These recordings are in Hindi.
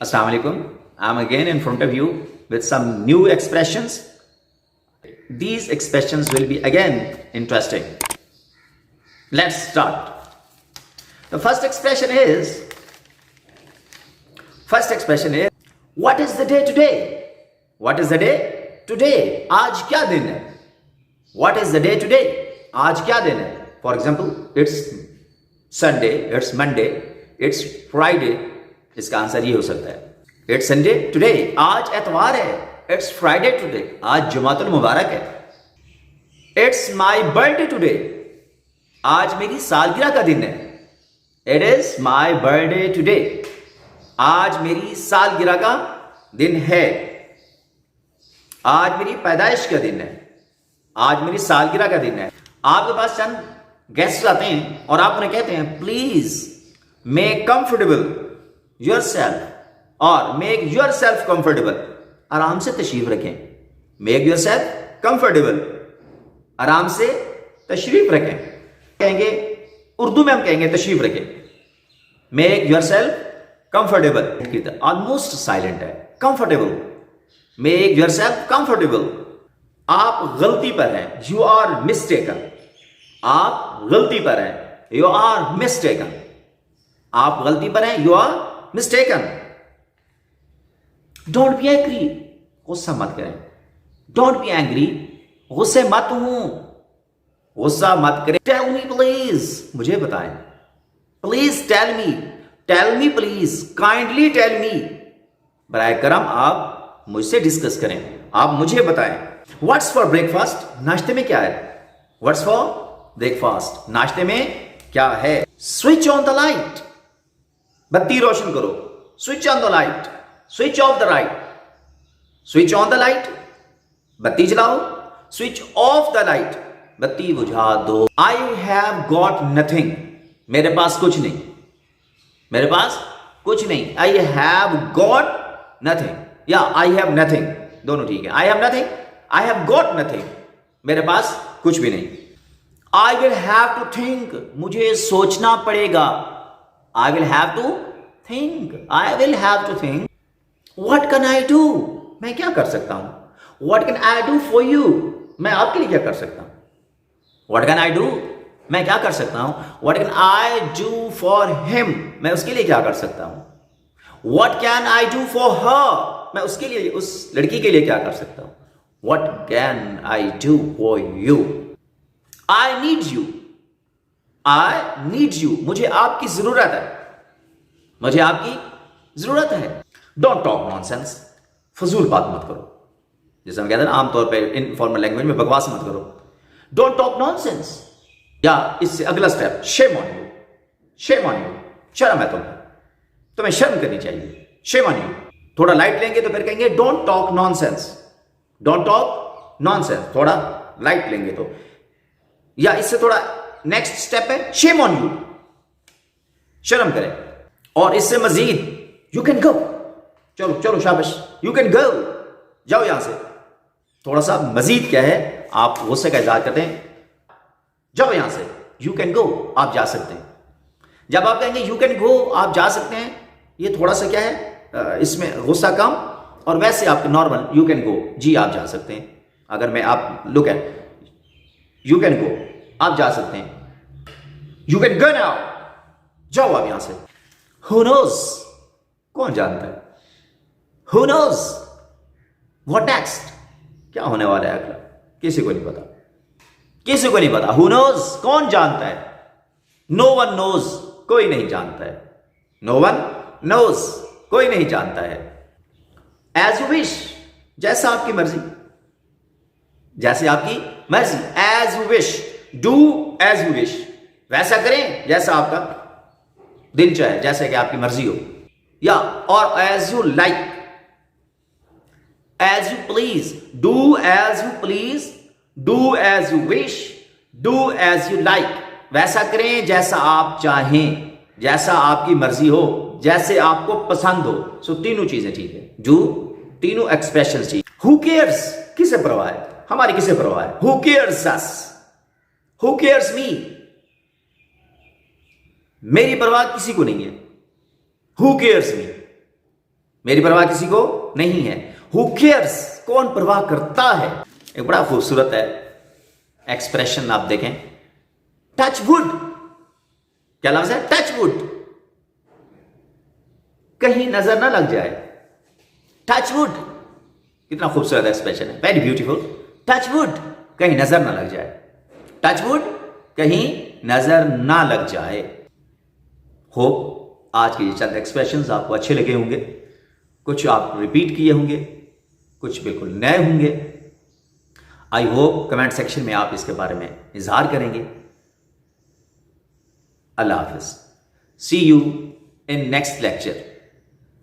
Assalamu alaikum. I'm again in front of you with some new expressions. These expressions will be again interesting. Let's start. The first expression is what is the day today? What is the day today? आज क्या दिन है? What is the day today? आज क्या दिन है? For example, it's Sunday, it's Monday, it's Friday. इसका आंसर ये हो सकता है It's Sunday today. आज एतवार है It's Friday today. आज जुमातुल मुबारक है It's my birthday today. आज मेरी सालगिरह का दिन है It is my birthday today. आज मेरी सालगिरह का दिन है आज मेरी पैदाइश का दिन है आज मेरी सालगिरह का दिन है आपके पास चंद गेस्ट आते हैं और आप उन्हें कहते हैं प्लीज मेक कंफर्टेबल योरसेल्फ और मेक योरसेल्फ कंफर्टेबल आराम से तशरीफ रखें मेक योरसेल्फ कंफर्टेबल आराम से तशरीफ रखें कहेंगे उर्दू में हम कहेंगे तशरीफ रखें make yourself comfortable almost silent है कंफर्टेबल मेक योरसेल्फ कंफर्टेबल आप गलती पर हैं यू आर मिस्टेकन आप गलती पर हैं यू आर मिस्टेकन आप गलती पर हैं you are mistaken don't be angry गुस्सा मत करें डोंट बी एंग्री गुस्से मत हूं गुस्सा मत करें टेल मी प्लीज मुझे बताएं please tell me please kindly tell me बराए करम आप मुझसे डिस्कस करें आप मुझे बताएं व्हाट्स फॉर ब्रेकफास्ट नाश्ते में क्या है व्हाट्स फॉर ब्रेकफास्ट नाश्ते में क्या है स्विच ऑन द लाइट बत्ती रोशन करो switch on the light switch off the light switch on the light बत्ती जलाओ स्विच ऑफ द लाइट बत्ती बुझा दो आई हैव गॉट नथिंग मेरे पास कुछ नहीं मेरे पास कुछ नहीं आई हैव गॉट नथिंग या आई हैव नथिंग दोनों ठीक है I have nothing I have got nothing मेरे पास कुछ भी नहीं I will have to think मुझे सोचना पड़ेगा I will have to think I will have to think what can I do मैं क्या कर सकता हूं what can I do for you मैं आपके लिए क्या कर सकता हूं व्हाट कैन आई डू मैं क्या कर सकता हूं what can I do for him मैं उसके लिए क्या कर सकता हूं what can I do for her मैं उसके लिए उस लड़की के लिए क्या कर सकता हूं what can I do for you I need you मुझे आपकी जरूरत है मुझे आपकी जरूरत है डोंट टॉक नॉनसेंस फजूल बात मत करो जैसे हम कहते हैं ना आमतौर पे इनफॉर्मल लैंग्वेज में बकवास मत करो डोंट टॉक नॉनसेंस या इससे अगला स्टेप शेम ऑन यू शर्म है तुम्हें शर्म करनी चाहिए शेम ऑन यू थोड़ा लाइट लेंगे तो फिर कहेंगे डोंट टॉक नॉनसेंस थोड़ा लाइट लेंगे तो या इससे थोड़ा नेक्स्ट स्टेप है शेम ऑन यू शर्म करें और इससे मजीद यू कैन गो चलो शाबाश यू कैन गो जाओ यहां से थोड़ा सा मजीद क्या है आप गुस्से का इजहार करते हैं जाओ यहां से यू कैन गो आप जा सकते हैं जब आप कहेंगे यू कैन गो आप जा सकते हैं ये थोड़ा सा क्या है इसमें गुस्सा कम और वैसे आप नॉर्मल यू कैन गो जी आप जा सकते हैं अगर मैं आप look at you can go आप जा सकते हैं यू कैन गो नाउ जाओ आप यहां से हु नोज कौन जानता है हु नोज व्हाट नेक्स्ट क्या होने वाला है अगला किसी को नहीं पता हु नोज कौन जानता है नो वन नोज कोई नहीं जानता है नो वन नोज कोई नहीं जानता है एज यू विश जैसा आपकी मर्जी as you wish do as you wish वैसा करें जैसा आपका दिल चाहे जैसे कि आपकी मर्जी हो या और as you like as you please do as you please do as you wish do as you like वैसा करें जैसा आप चाहें जैसा आपकी मर्जी हो जैसे आपको पसंद हो सो तीनों चीजें ठीक है जो तीनों एक्सप्रेशन ठीक हु केयर्स किसे परवाह है हमारी किसे परवाह है who cares us who cares me मेरी परवाह किसी को नहीं है हु केयर्स मी मेरी परवाह किसी को नहीं है। हु केयर्स, कौन परवाह करता है। एक बड़ा खूबसूरत है एक्सप्रेशन, आप देखें, टच वुड। क्या लफ्ज है? Touch wood. कहीं नजर ना लग जाए। टच वुड, कितना खूबसूरत एक्सप्रेशन है, वेरी ब्यूटीफुल। टच वुड, कहीं नजर ना लग जाए। टच वुड, कहीं नजर ना लग जाए। होप आज के ये चंद एक्सप्रेशंस आपको अच्छे लगे होंगे। कुछ आप रिपीट किए होंगे, कुछ बिल्कुल नए होंगे। आई होप कमेंट सेक्शन में आप इसके बारे में इजहार करेंगे। अल्लाह हाफिज। See you in next lecture.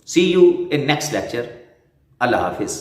See you in next lecture. अल्लाह हाफिज।